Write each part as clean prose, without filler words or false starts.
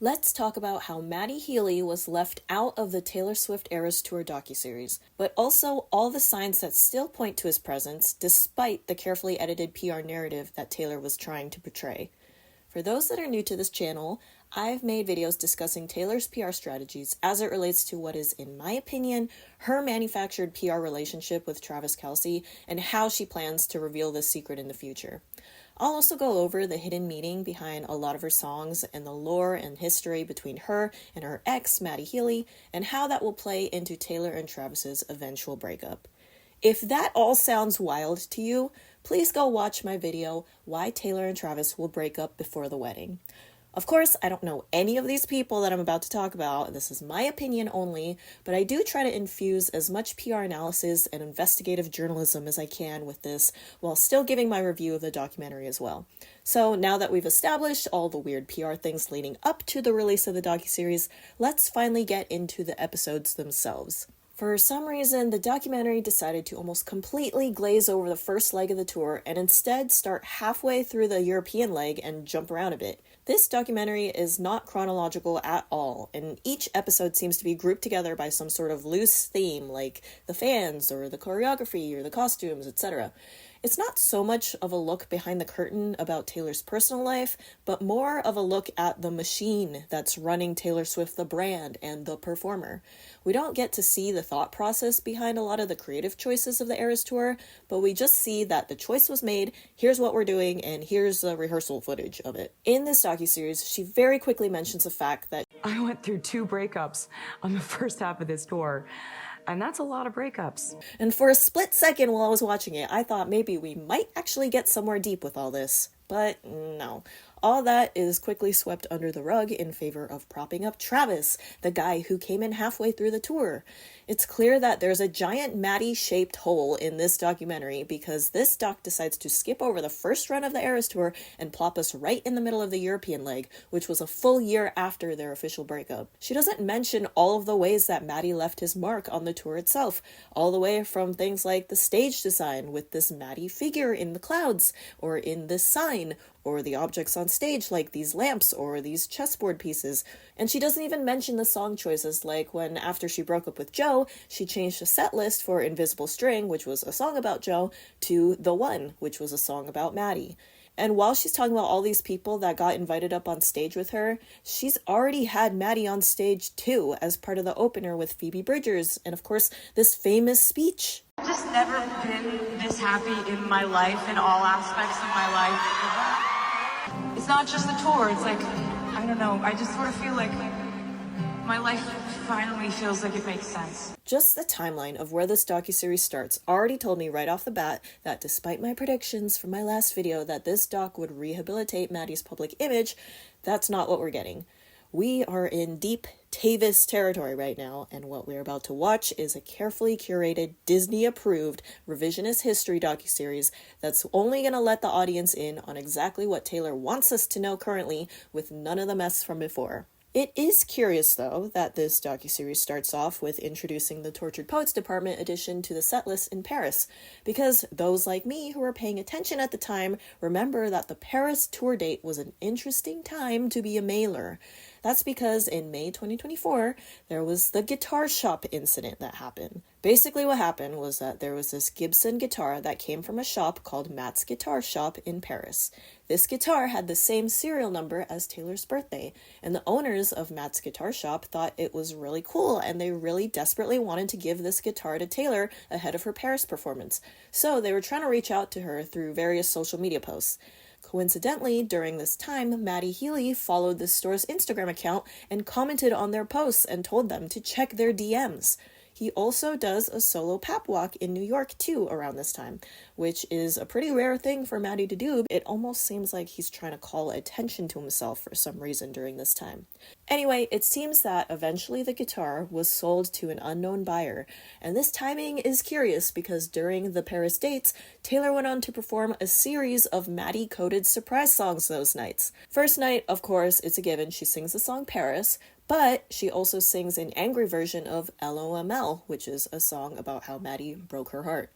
Let's talk about how Matty Healy was left out of the Taylor Swift Eras Tour docuseries, but also all the signs that still point to his presence, despite the carefully edited PR narrative that Taylor was trying to portray. For those that are new to this channel, I've made videos discussing Taylor's PR strategies as it relates to what is, in my opinion, her manufactured PR relationship with Travis Kelce and how she plans to reveal this secret in the future. I'll also go over the hidden meaning behind a lot of her songs and the lore and history between her and her ex, Matty Healy, and how that will play into Taylor and Travis's eventual breakup. If that all sounds wild to you, please go watch my video, Why Taylor and Travis Will Break Up Before the Wedding. Of course, I don't know any of these people that I'm about to talk about. This is my opinion only, but I do try to infuse as much PR analysis and investigative journalism as I can with this, while still giving my review of the documentary as well. So now that we've established all the weird PR things leading up to the release of the docuseries, let's finally get into the episodes themselves. For some reason, the documentary decided to almost completely glaze over the first leg of the tour and instead start halfway through the European leg and jump around a bit. This documentary is not chronological at all, and each episode seems to be grouped together by some sort of loose theme, like the fans, or the choreography, or the costumes, etc. It's not so much of a look behind the curtain about Taylor's personal life, but more of a look at the machine that's running Taylor Swift, the brand, and the performer. We don't get to see the thought process behind a lot of the creative choices of the Eras Tour, but we just see that the choice was made, here's what we're doing, and here's the rehearsal footage of it. In this docuseries, she very quickly mentions the fact that I went through 2 breakups on the first half of this tour. And that's a lot of breakups. And for a split second while I was watching it, I thought maybe we might actually get somewhere deep with all this. But no. All that is quickly swept under the rug in favor of propping up Travis, the guy who came in halfway through the tour. It's clear that there's a giant Matty-shaped hole in this documentary because this doc decides to skip over the first run of the Eras Tour and plop us right in the middle of the European leg, which was a full year after their official breakup. She doesn't mention all of the ways that Matty left his mark on the tour itself, all the way from things like the stage design with this Matty figure in the clouds, or in this sign, or the objects on stage like these lamps or these chessboard pieces. And she doesn't even mention the song choices, like when after she broke up with Joe, she changed the set list for Invisible String, which was a song about Joe, to The One, which was a song about Matty. And while she's talking about all these people that got invited up on stage with her, she's already had Matty on stage too, as part of the opener with Phoebe Bridgers, and of course, this famous speech. I've just never been this happy in my life, in all aspects of my life. It's not just the tour, it's like, I don't know, I just sort of feel like my life finally feels like it makes sense. Just the timeline of where this docuseries starts already told me right off the bat that despite my predictions from my last video that this doc would rehabilitate Matty's public image, that's not what we're getting. We are in deep Tavis territory right now, and what we're about to watch is a carefully curated, Disney-approved, revisionist history docuseries that's only going to let the audience in on exactly what Taylor wants us to know currently, with none of the mess from before. It is curious, though, that this docuseries starts off with introducing the Tortured Poets Department addition to the setlist in Paris, because those like me who were paying attention at the time remember that the Paris tour date was an interesting time to be a mailer. That's because in May 2024, there was the guitar shop incident that happened. Basically what happened was that there was this Gibson guitar that came from a shop called Matt's Guitar Shop in Paris. This guitar had the same serial number as Taylor's birthday, and the owners of Matt's Guitar Shop thought it was really cool, and they really desperately wanted to give this guitar to Taylor ahead of her Paris performance. So they were trying to reach out to her through various social media posts. Coincidentally, during this time, Matty Healy followed the store's Instagram account and commented on their posts and told them to check their DMs. He also does a solo pap walk in New York too around this time, which is a pretty rare thing for Matty to do. It almost seems like he's trying to call attention to himself for some reason during this time. Anyway, it seems that eventually the guitar was sold to an unknown buyer, and this timing is curious because during the Paris dates, Taylor went on to perform a series of Matty-coded surprise songs those nights. First night, of course, it's a given, she sings the song Paris, but she also sings an angry version of LOML, which is a song about how Matty broke her heart.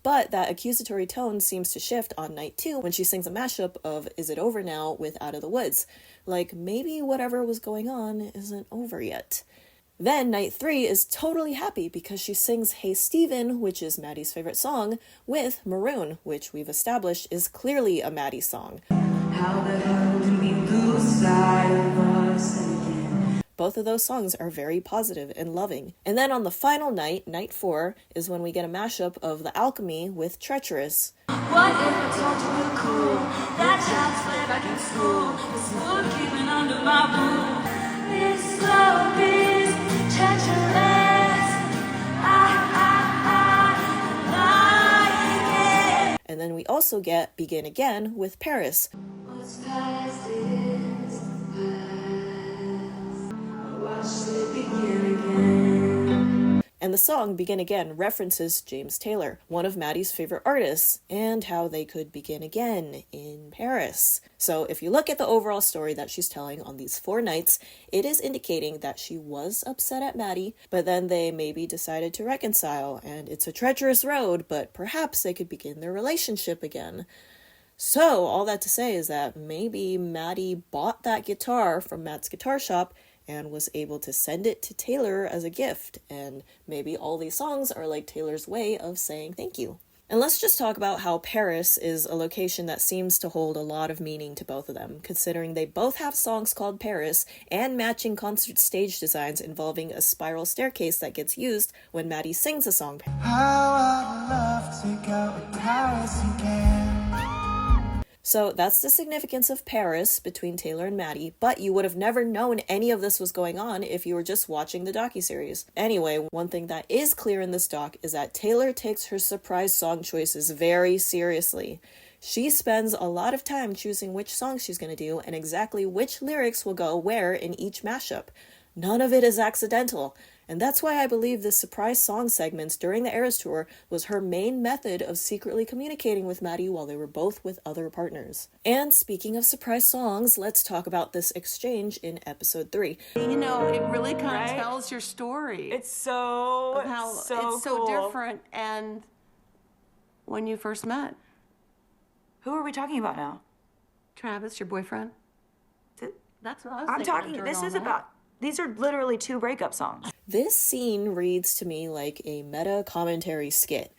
But that accusatory tone seems to shift on night 2 when she sings a mashup of Is It Over Now with Out of the Woods. Like, maybe whatever was going on isn't over yet. Then night 3 is totally happy because she sings Hey Steven, which is Matty's favorite song, with Maroon, which we've established is clearly a Matty song. How the hell do we lose sight of us again? Both of those songs are very positive and loving. And then on the final night, night 4, is when we get a mashup of The Alchemy with Treacherous. What if I told you we're cool? That child's play back in school. This wood keeping under my room. This love is treacherous. I like it. And then we also get Begin Again with Paris. What's past is past. Watch it begin again. And the song Begin Again references James Taylor, one of Matty's favorite artists, and how they could begin again in Paris. So if you look at the overall story that she's telling on these 4 nights, it is indicating that she was upset at Matty, but then they maybe decided to reconcile, and it's a treacherous road, but perhaps they could begin their relationship again. So all that to say is that maybe Matty bought that guitar from Matt's guitar shop and was able to send it to Taylor as a gift, and maybe all these songs are like Taylor's way of saying thank you. And let's just talk about how Paris is a location that seems to hold a lot of meaning to both of them, considering they both have songs called Paris and matching concert stage designs involving a spiral staircase that gets used when Matty sings a song. How I'd love to go to Paris again. So that's the significance of Paris between Taylor and Matty, but you would have never known any of this was going on if you were just watching the docuseries. Anyway, one thing that is clear in this doc is that Taylor takes her surprise song choices very seriously. She spends a lot of time choosing which songs she's going to do and exactly which lyrics will go where in each mashup. None of it is accidental. And that's why I believe the surprise song segments during the Eras Tour was her main method of secretly communicating with Matty while they were both with other partners. And speaking of surprise songs, let's talk about this exchange in episode 3. You know, it really kind of tells your story. It's so, of how so it's so cool. different and when you first met. Who are we talking about now? Travis, your boyfriend? That's what I was I'm thinking talking, during this all is that. about, these are literally 2 breakup songs. This scene reads to me like a meta commentary skit.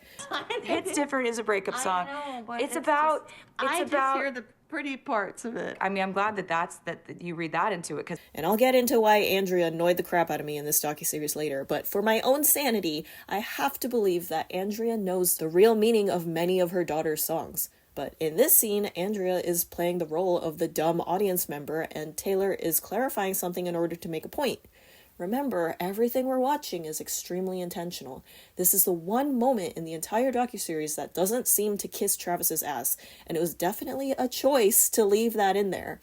It's different as a breakup song. I know, but it's about, I just hear the pretty parts of it. I mean, I'm glad that you read that into it, because And I'll get into why Andrea annoyed the crap out of me in this docuseries later, but for my own sanity, I have to believe that Andrea knows the real meaning of many of her daughter's songs. But in this scene, Andrea is playing the role of the dumb audience member, and Taylor is clarifying something in order to make a point. Remember, everything we're watching is extremely intentional. This is the one moment in the entire docuseries that doesn't seem to kiss Travis's ass, and it was definitely a choice to leave that in there.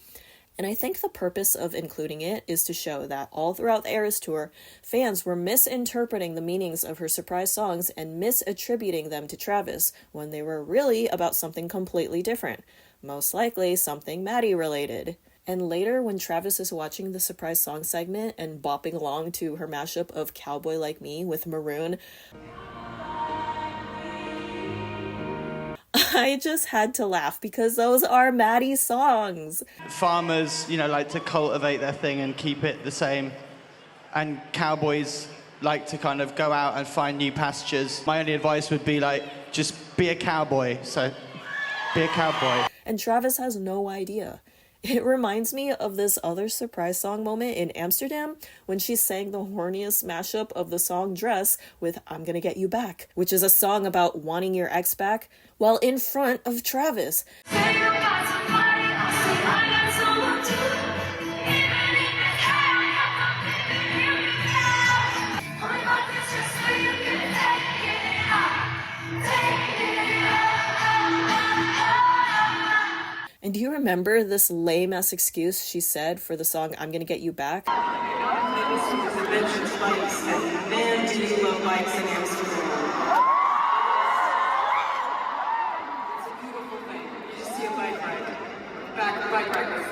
And I think the purpose of including it is to show that all throughout the Eras Tour, fans were misinterpreting the meanings of her surprise songs and misattributing them to Travis when they were really about something completely different. Most likely something Matty related. And later, when Travis is watching the surprise song segment and bopping along to her mashup of Cowboy Like Me with Maroon, I just had to laugh because those are Matty's songs. Farmers, like to cultivate their thing and keep it the same. And cowboys like to kind of go out and find new pastures. My only advice would be just be a cowboy. So be a cowboy. And Travis has no idea. It reminds me of this other surprise song moment in Amsterdam when she sang the horniest mashup of the song Dress with I'm Gonna Get You Back, which is a song about wanting your ex back, while in front of Travis. And do you remember this lame-ass excuse she said for the song I'm Gonna Get You Back? Bike ride with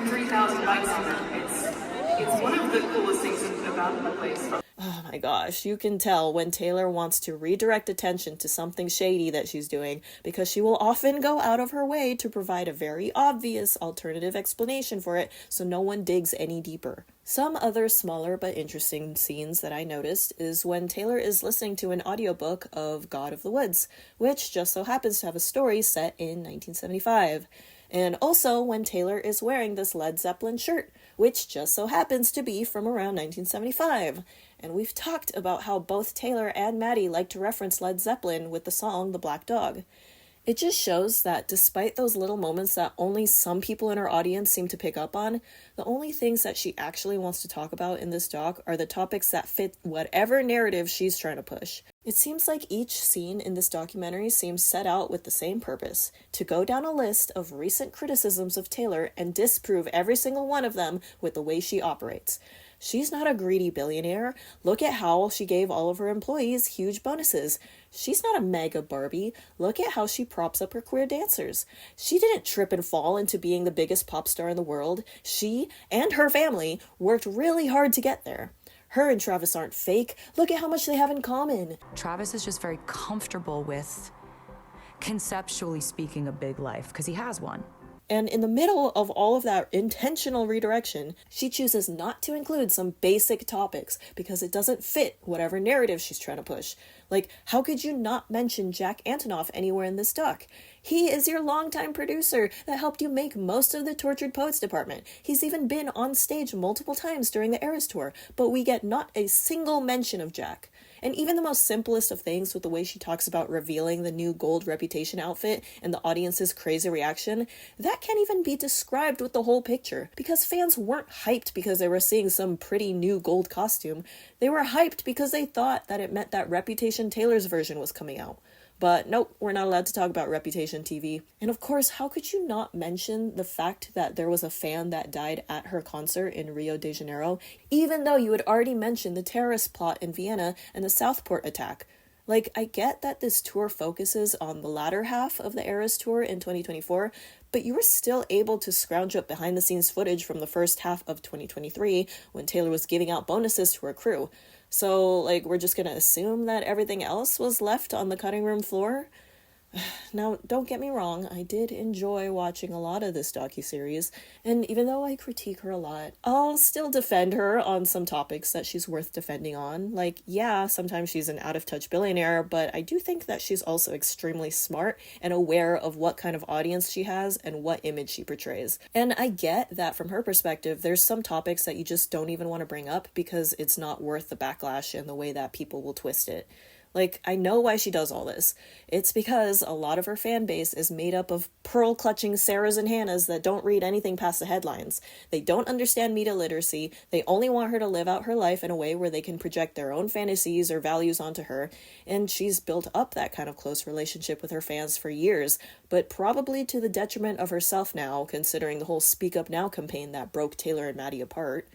3,000 bikes on them. It's one of the coolest things about the place. Oh my gosh, you can tell when Taylor wants to redirect attention to something shady that she's doing, because she will often go out of her way to provide a very obvious alternative explanation for it so no one digs any deeper. Some other smaller but interesting scenes that I noticed is when Taylor is listening to an audiobook of God of the Woods, which just so happens to have a story set in 1975. And also when Taylor is wearing this Led Zeppelin shirt, which just so happens to be from around 1975. And we've talked about how both Taylor and Matty like to reference Led Zeppelin with the song The Black Dog. It just shows that despite those little moments that only some people in her audience seem to pick up on, the only things that she actually wants to talk about in this doc are the topics that fit whatever narrative she's trying to push. It seems like each scene in this documentary seems set out with the same purpose: to go down a list of recent criticisms of Taylor and disprove every single one of them with the way she operates. She's not a greedy billionaire. Look at how she gave all of her employees huge bonuses. She's not a mega Barbie. Look at how she props up her queer dancers. She didn't trip and fall into being the biggest pop star in the world. She and her family worked really hard to get there. Her and Travis aren't fake. Look at how much they have in common. Travis is just very comfortable with, conceptually speaking, a big life, because he has one. And in the middle of all of that intentional redirection, she chooses not to include some basic topics because it doesn't fit whatever narrative she's trying to push. Like, how could you not mention Jack Antonoff anywhere in this doc? He is your longtime producer that helped you make most of the Tortured Poets department. He's even been on stage multiple times during the Eras tour, but we get not a single mention of Jack. And even the most simplest of things, with the way she talks about revealing the new gold Reputation outfit and the audience's crazy reaction, that can't even be described with the whole picture, because fans weren't hyped because they were seeing some pretty new gold costume. They were hyped because they thought that it meant that Reputation Taylor's version was coming out. But nope, we're not allowed to talk about Reputation TV. And of course, how could you not mention the fact that there was a fan that died at her concert in Rio de Janeiro, even though you had already mentioned the terrorist plot in Vienna and the Southport attack? Like, I get that this tour focuses on the latter half of the Eras tour in 2024, but you were still able to scrounge up behind-the-scenes footage from the first half of 2023 when Taylor was giving out bonuses to her crew. So, like, we're just gonna assume that everything else was left on the cutting room floor? Now, don't get me wrong, I did enjoy watching a lot of this docuseries, and even though I critique her a lot, I'll still defend her on some topics that she's worth defending on. Like, yeah, sometimes she's an out-of-touch billionaire, but I do think that she's also extremely smart and aware of what kind of audience she has and what image she portrays. And I get that from her perspective, there's some topics that you just don't even want to bring up because it's not worth the backlash and the way that people will twist it. Like, I know why she does all this. It's because a lot of her fan base is made up of pearl-clutching Sarahs and Hannahs that don't read anything past the headlines. They don't understand media literacy. They only want her to live out her life in a way where they can project their own fantasies or values onto her. And she's built up that kind of close relationship with her fans for years, but probably to the detriment of herself now, considering the whole Speak Up Now campaign that broke Taylor and Matty apart.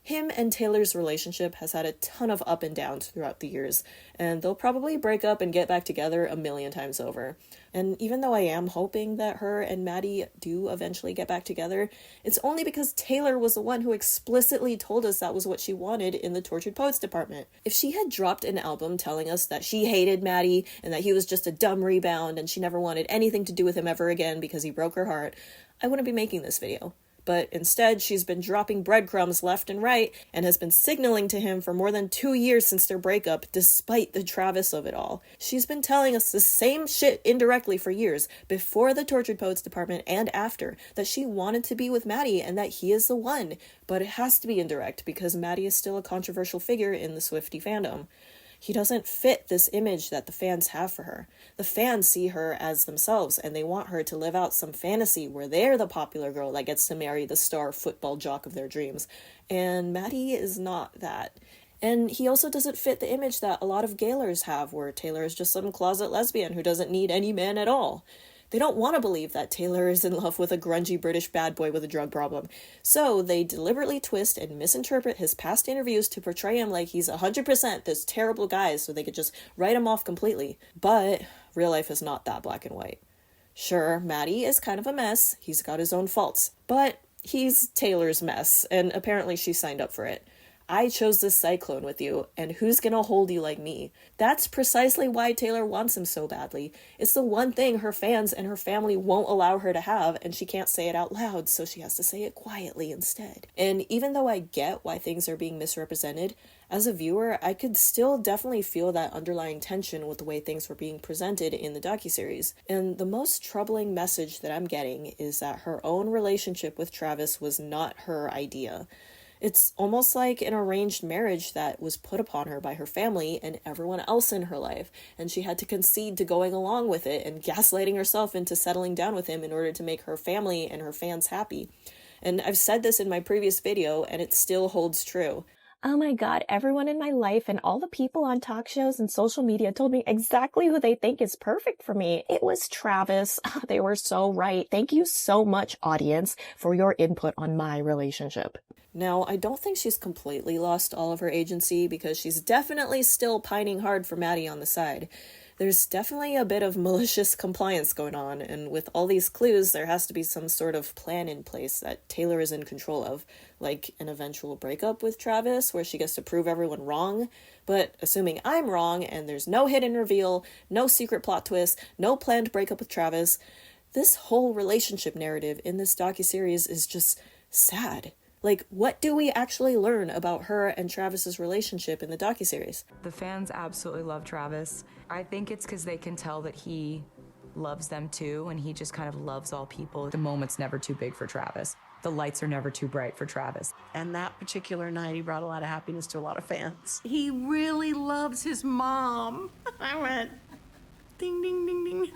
Him and Taylor's relationship has had a ton of up and downs throughout the years, and they'll probably break up and get back together a million times over. And even though I am hoping that her and Matty do eventually get back together, it's only because Taylor was the one who explicitly told us that was what she wanted in the Tortured Poets department. If she had dropped an album telling us that she hated Matty and that he was just a dumb rebound and she never wanted anything to do with him ever again because he broke her heart, I wouldn't be making this video. But instead, she's been dropping breadcrumbs left and right and has been signaling to him for more than 2 years since their breakup, despite the Travis of it all. She's been telling us the same shit indirectly for years, before the Tortured Poets department and after, that she wanted to be with Matty and that he is the one. But it has to be indirect because Matty is still a controversial figure in the Swiftie fandom. He doesn't fit this image that the fans have for her. The fans see her as themselves, and they want her to live out some fantasy where they're the popular girl that gets to marry the star football jock of their dreams. And Matty is not that. And he also doesn't fit the image that a lot of gaylers have, where Taylor is just some closet lesbian who doesn't need any man at all. They don't want to believe that Taylor is in love with a grungy British bad boy with a drug problem. So they deliberately twist and misinterpret his past interviews to portray him like he's 100% this terrible guy so they could just write him off completely. But real life is not that black and white. Sure, Matty is kind of a mess. He's got his own faults. But he's Taylor's mess, and apparently she signed up for it. I chose this cyclone with you, and who's gonna hold you like me? That's precisely why Taylor wants him so badly. It's the one thing her fans and her family won't allow her to have, and she can't say it out loud, so she has to say it quietly instead. And even though I get why things are being misrepresented, as a viewer, I could still definitely feel that underlying tension with the way things were being presented in the docuseries. And the most troubling message that I'm getting is that her own relationship with Travis was not her idea. It's almost like an arranged marriage that was put upon her by her family and everyone else in her life, and she had to concede to going along with it and gaslighting herself into settling down with him in order to make her family and her fans happy. And I've said this in my previous video, and it still holds true. Oh my God, everyone in my life and all the people on talk shows and social media told me exactly who they think is perfect for me. It was Travis. They were so right. Thank you so much, audience, for your input on my relationship. Now, I don't think she's completely lost all of her agency because she's definitely still pining hard for Matty on the side. There's definitely a bit of malicious compliance going on, and with all these clues, there has to be some sort of plan in place that Taylor is in control of, like an eventual breakup with Travis where she gets to prove everyone wrong. But assuming I'm wrong and there's no hidden reveal, no secret plot twist, no planned breakup with Travis, this whole relationship narrative in this docuseries is just sad. Like, what do we actually learn about her and Travis's relationship in the docuseries? The fans absolutely love Travis. I think it's because they can tell that he loves them too, and he just kind of loves all people. The moment's never too big for Travis. The lights are never too bright for Travis. And that particular night, he brought a lot of happiness to a lot of fans. He really loves his mom. I went, ding, ding, ding, ding.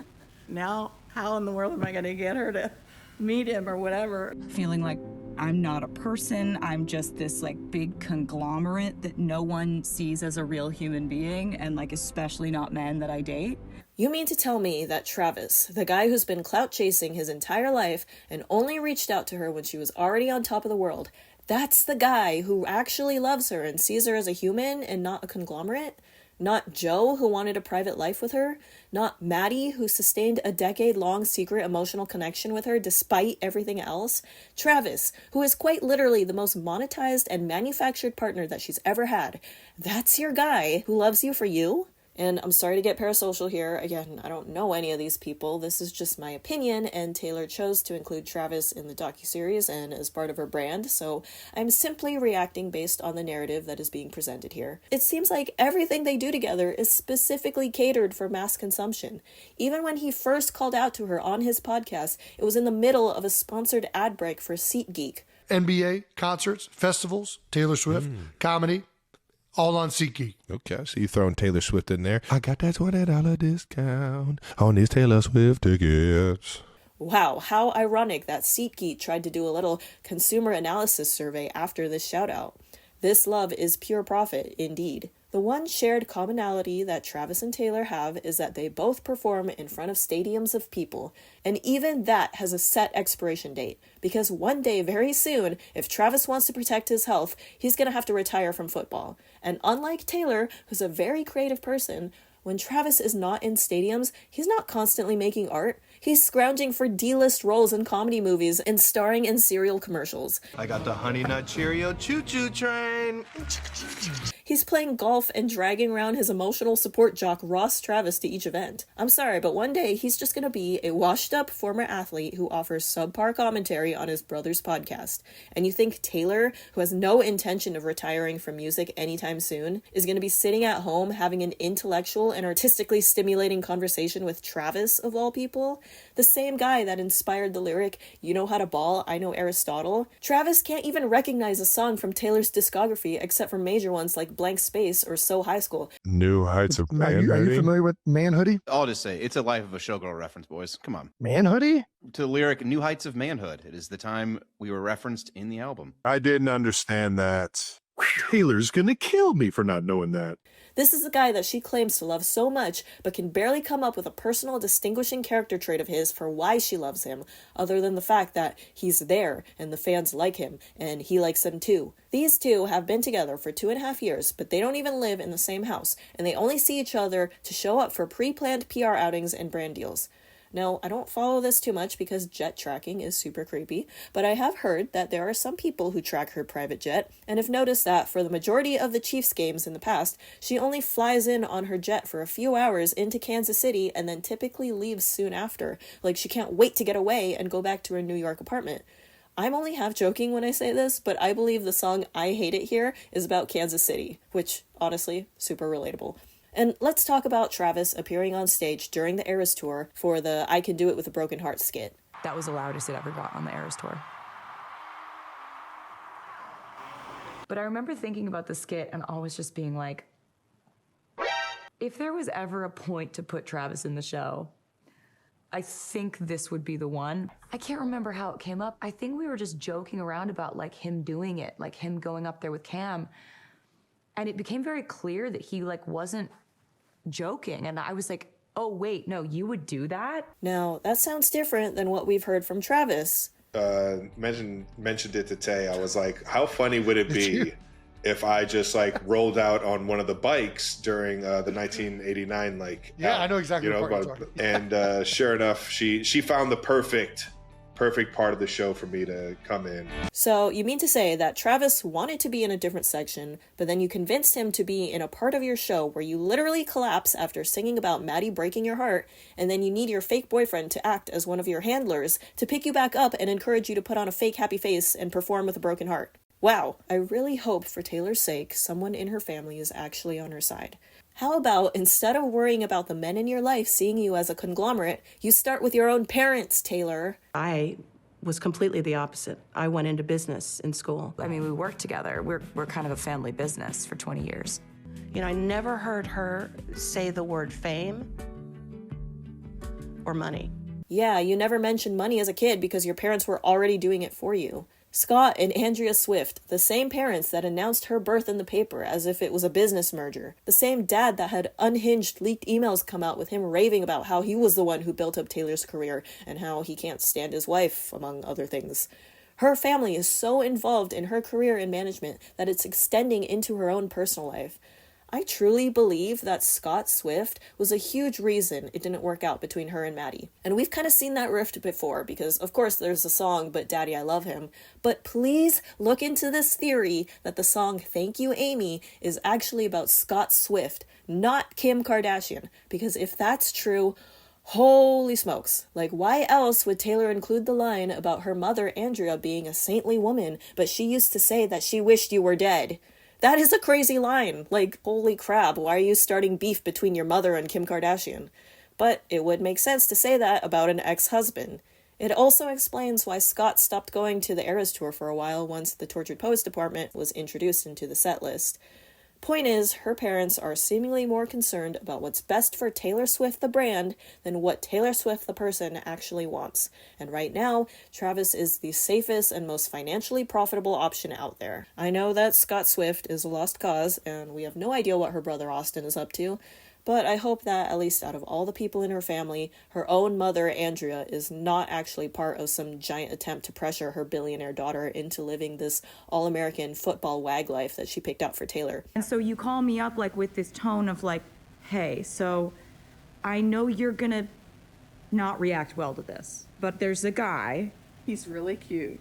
Now, how in the world am I going to get her to meet him or whatever? Feeling like I'm not a person, I'm just this like big conglomerate that no one sees as a real human being, and like especially not men that I date. You mean to tell me that Travis, the guy who's been clout chasing his entire life and only reached out to her when she was already on top of the world, that's the guy who actually loves her and sees her as a human and not a conglomerate? Not Joe, who wanted a private life with her? Not Matty, who sustained a decade-long secret emotional connection with her despite everything else? Travis, who is quite literally the most monetized and manufactured partner that she's ever had. That's your guy who loves you for you? And I'm sorry to get parasocial here. Again, I don't know any of these people. This is just my opinion, and Taylor chose to include Travis in the docuseries and as part of her brand, so I'm simply reacting based on the narrative that is being presented here. It seems like everything they do together is specifically catered for mass consumption. Even when he first called out to her on his podcast, it was in the middle of a sponsored ad break for SeatGeek. NBA, concerts, festivals, Taylor Swift, comedy, all on SeatGeek. Okay, I see you throwing Taylor Swift in there. I got that $20 discount on these Taylor Swift tickets. Wow, how ironic that SeatGeek tried to do a little consumer analysis survey after this shout-out. This love is pure profit, indeed. The one shared commonality that Travis and Taylor have is that they both perform in front of stadiums of people, and even that has a set expiration date, because one day very soon, if Travis wants to protect his health, he's going to have to retire from football. And unlike Taylor, who's a very creative person, when Travis is not in stadiums, he's not constantly making art. He's scrounging for D-list roles in comedy movies and starring in cereal commercials. I got the Honey Nut Cheerio choo-choo train. He's playing golf and dragging around his emotional support jock Ross Travis to each event. I'm sorry, but one day he's just going to be a washed-up former athlete who offers subpar commentary on his brother's podcast. And you think Taylor, who has no intention of retiring from music anytime soon, is going to be sitting at home having an intellectual and artistically stimulating conversation with Travis, of all people? The same guy that inspired the lyric, "You know how to ball, I know Aristotle." Travis can't even recognize a song from Taylor's discography except for major ones like Blank Space or So High School. New Heights of Are you familiar with Man Hoodie? I'll just say, it's a Life of a Showgirl reference, boys. Come on. Man Hoodie? To the lyric, New Heights of Manhood. It is the time we were referenced in the album. I didn't understand that. Taylor's gonna kill me for not knowing that. This is the guy that she claims to love so much, but can barely come up with a personal distinguishing character trait of his for why she loves him, other than the fact that he's there and the fans like him, and he likes them too. These two have been together for 2.5 years, but they don't even live in the same house, and they only see each other to show up for pre-planned PR outings and brand deals. Now, I don't follow this too much because jet tracking is super creepy, but I have heard that there are some people who track her private jet, and have noticed that for the majority of the Chiefs games in the past, she only flies in on her jet for a few hours into Kansas City and then typically leaves soon after. Like, she can't wait to get away and go back to her New York apartment. I'm only half joking when I say this, but I believe the song I Hate It Here is about Kansas City, which, honestly, super relatable. And let's talk about Travis appearing on stage during the Eras Tour for the I Can Do It With a Broken Heart skit. That was the loudest it ever got on the Eras Tour. But I remember thinking about the skit and always just being like, if there was ever a point to put Travis in the show, I think this would be the one. I can't remember how it came up. I think we were just joking around about like him doing it, like him going up there with Cam. And it became very clear that he like wasn't joking. And I was like, oh wait, no, you would do that? Now, that sounds different than what we've heard from Travis. Mentioned it to Tay. I was like, how funny would it be if I just like rolled out on one of the bikes during the 1989 like I know exactly what part you're talking. And sure enough, she found the perfect part of the show for me to come in. So you mean to say that Travis wanted to be in a different section, but then you convinced him to be in a part of your show where you literally collapse after singing about Matty breaking your heart, and then you need your fake boyfriend to act as one of your handlers to pick you back up and encourage you to put on a fake happy face and perform with a broken heart? Wow, I really hope for Taylor's sake someone in her family is actually on her side. How about, instead of worrying about the men in your life seeing you as a conglomerate, you start with your own parents, Taylor? I was completely the opposite. I went into business in school. I mean, we worked together. We're kind of a family business for 20 years. You know, I never heard her say the word fame or money. Yeah, you never mentioned money as a kid because your parents were already doing it for you. Scott and Andrea Swift, the same parents that announced her birth in the paper as if it was a business merger. The same dad that had unhinged leaked emails come out with him raving about how he was the one who built up Taylor's career and how he can't stand his wife, among other things. Her family is so involved in her career in management that it's extending into her own personal life. I truly believe that Scott Swift was a huge reason it didn't work out between her and Matty. And we've kind of seen that rift before because, of course, there's a song, But Daddy, I Love Him. But please look into this theory that the song Thank You, Amy is actually about Scott Swift, not Kim Kardashian. Because if that's true, holy smokes. Like, why else would Taylor include the line about her mother, Andrea, being a saintly woman, but she used to say that she wished you were dead? That is a crazy line. Like, holy crap, why are you starting beef between your mother and Kim Kardashian? But it would make sense to say that about an ex-husband. It also explains why Scott stopped going to the Eras Tour for a while once the Tortured Poets department was introduced into the set list. Point is, her parents are seemingly more concerned about what's best for Taylor Swift the brand than what Taylor Swift the person actually wants. And right now, Travis is the safest and most financially profitable option out there. I know that Scott Swift is a lost cause, and we have no idea what her brother Austin is up to, but I hope that, at least out of all the people in her family, her own mother, Andrea, is not actually part of some giant attempt to pressure her billionaire daughter into living this all-American football wag life that she picked out for Taylor. And so you call me up like with this tone of like, hey, so I know you're gonna not react well to this, but there's a guy. He's really cute.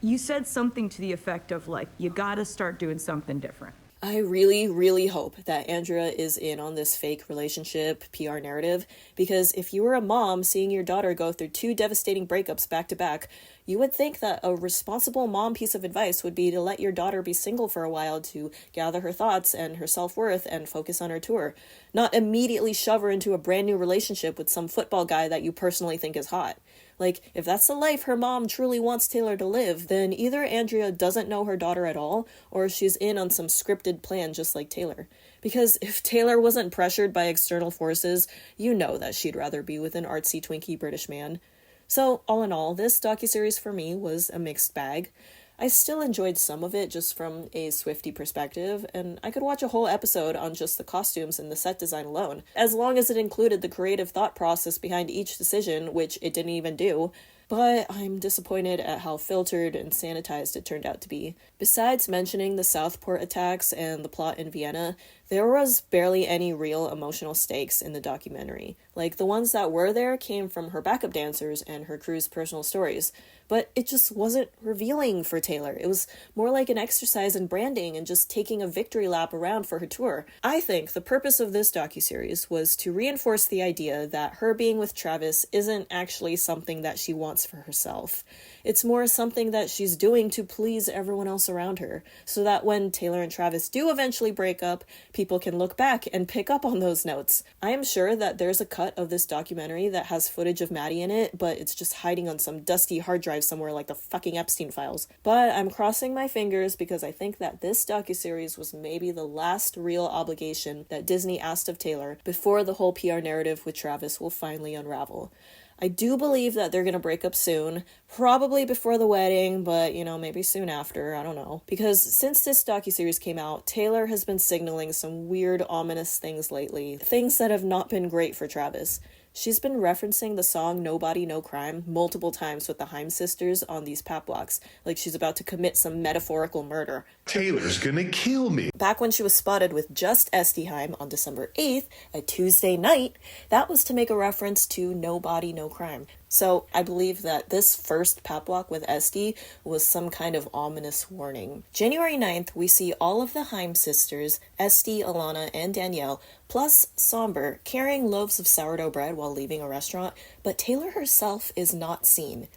You said something to the effect of like, you gotta start doing something different. I really, really hope that Andrea is in on this fake relationship PR narrative, because if you were a mom seeing your daughter go through 2 devastating breakups back to back, you would think that a responsible mom piece of advice would be to let your daughter be single for a while to gather her thoughts and her self-worth and focus on her tour, not immediately shove her into a brand new relationship with some football guy that you personally think is hot. Like, if that's the life her mom truly wants Taylor to live, then either Andrea doesn't know her daughter at all, or she's in on some scripted plan just like Taylor. Because if Taylor wasn't pressured by external forces, you know that she'd rather be with an artsy Twinkie British man. So, all in all, this docuseries for me was a mixed bag. I still enjoyed some of it just from a Swiftie perspective, and I could watch a whole episode on just the costumes and the set design alone, as long as it included the creative thought process behind each decision, which it didn't even do. But I'm disappointed at how filtered and sanitized it turned out to be. Besides mentioning the Southport attacks and the plot in Vienna, There was barely any real emotional stakes in the documentary. Like, the ones that were there came from her backup dancers and her crew's personal stories. But it just wasn't revealing for Taylor. It was more like an exercise in branding and just taking a victory lap around for her tour. I think the purpose of this docuseries was to reinforce the idea that her being with Travis isn't actually something that she wants for herself. It's more something that she's doing to please everyone else around her, so that when Taylor and Travis do eventually break up, people can look back and pick up on those notes. I am sure that there's a cut of this documentary that has footage of Matty in it, but it's just hiding on some dusty hard drive somewhere like the fucking Epstein files. But I'm crossing my fingers because I think that this docuseries was maybe the last real obligation that Disney asked of Taylor before the whole PR narrative with Travis will finally unravel. I do believe that they're gonna break up soon, probably before the wedding, but, maybe soon after, I don't know. Because since this docuseries came out, Taylor has been signaling some weird, ominous things lately. Things that have not been great for Travis. She's been referencing the song Nobody, No Crime multiple times with the Haim sisters on these pap walks, like she's about to commit some metaphorical murder. Taylor's gonna kill me. Back when she was spotted with just Esty Haim on December 8th, a Tuesday night, that was to make a reference to Nobody, No Crime. So I believe that this first pap walk with Esty was some kind of ominous warning. January 9th, we see all of the Haim sisters, Esty, Alana, and Danielle, plus Somber, carrying loaves of sourdough bread while leaving a restaurant, but Taylor herself is not seen.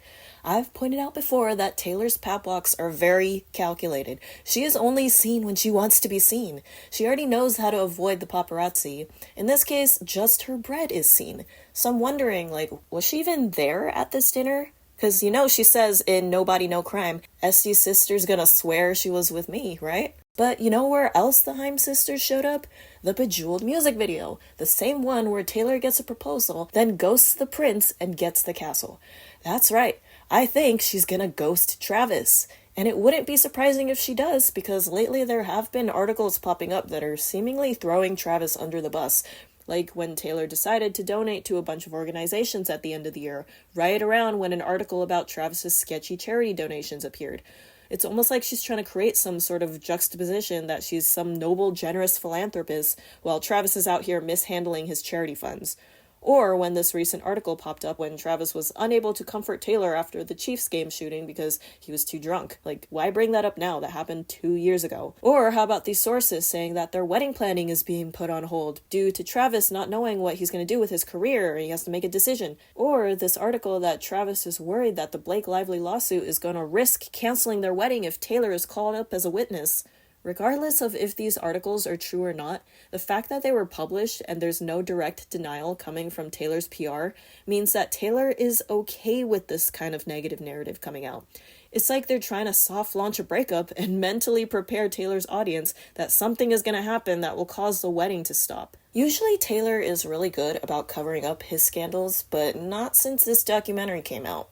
I've pointed out before that Taylor's pap walks are very calculated. She is only seen when she wants to be seen. She already knows how to avoid the paparazzi. In this case, just her bread is seen. So I'm wondering, was she even there at this dinner? Because, she says in Nobody, No Crime, Esty's sister's gonna swear she was with me, right? But you know where else the Haim sisters showed up? The Bejeweled music video. The same one where Taylor gets a proposal, then ghosts the prince and gets the castle. That's right. I think she's gonna ghost Travis. And it wouldn't be surprising if she does, because lately there have been articles popping up that are seemingly throwing Travis under the bus. Like when Taylor decided to donate to a bunch of organizations at the end of the year, right around when an article about Travis's sketchy charity donations appeared. It's almost like she's trying to create some sort of juxtaposition that she's some noble, generous philanthropist, while Travis is out here mishandling his charity funds. Or when this recent article popped up when Travis was unable to comfort Taylor after the Chiefs game shooting because he was too drunk. Why bring that up now? That happened 2 years ago. Or how about these sources saying that their wedding planning is being put on hold due to Travis not knowing what he's going to do with his career and he has to make a decision. Or this article that Travis is worried that the Blake Lively lawsuit is going to risk canceling their wedding if Taylor is called up as a witness. Regardless of if these articles are true or not, the fact that they were published and there's no direct denial coming from Taylor's PR means that Taylor is okay with this kind of negative narrative coming out. It's like they're trying to soft launch a breakup and mentally prepare Taylor's audience that something is going to happen that will cause the wedding to stop. Usually Taylor is really good about covering up his scandals, but not since this documentary came out.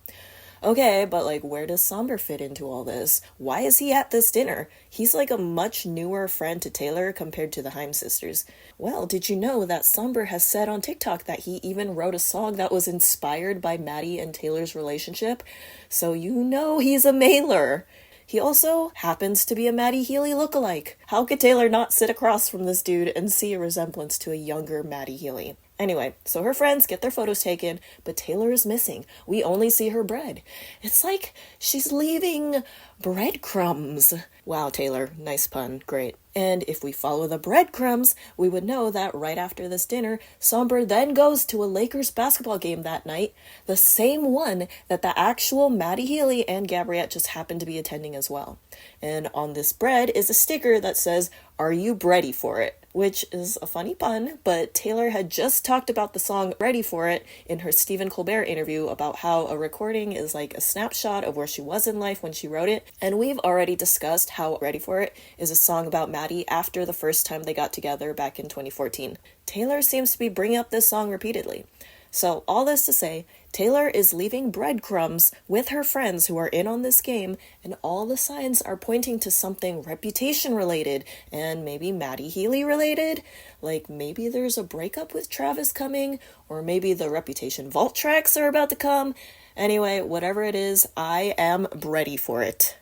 Okay, but where does Somber fit into all this? Why is he at this dinner? He's a much newer friend to Taylor compared to the Haim sisters. Well, did you know that Somber has said on TikTok that he even wrote a song that was inspired by Matty and Taylor's relationship? So he's a mailer. He also happens to be a Matty Healy lookalike. How could Taylor not sit across from this dude and see a resemblance to a younger Matty Healy? Anyway, so her friends get their photos taken, but Taylor is missing. We only see her bread. It's like she's leaving breadcrumbs. Wow, Taylor, nice pun, great. And if we follow the breadcrumbs, we would know that right after this dinner, Somber then goes to a Lakers basketball game that night, the same one that the actual Matty Healy and Gabriette just happened to be attending as well. And on this bread is a sticker that says, "Are you bready for it?" Which is a funny pun, but Taylor had just talked about the song Ready For It in her Stephen Colbert interview about how a recording is like a snapshot of where she was in life when she wrote it, and we've already discussed how Ready For It is a song about Matty after the first time they got together back in 2014. Taylor seems to be bringing up this song repeatedly. So all this to say, Taylor is leaving breadcrumbs with her friends who are in on this game, and all the signs are pointing to something reputation related and maybe Matty Healy related. Maybe there's a breakup with Travis coming, or maybe the Reputation vault tracks are about to come. Anyway, whatever it is, I am ready for it.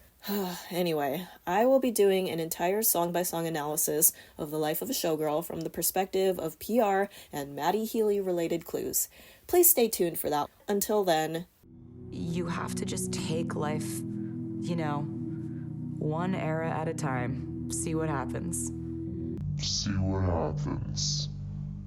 Anyway, I will be doing an entire song-by-song analysis of the life of a showgirl from the perspective of PR and Matty Healy related clues. Please stay tuned for that. Until then, You have to just take life, you know, one era at a time. See what happens. See what happens.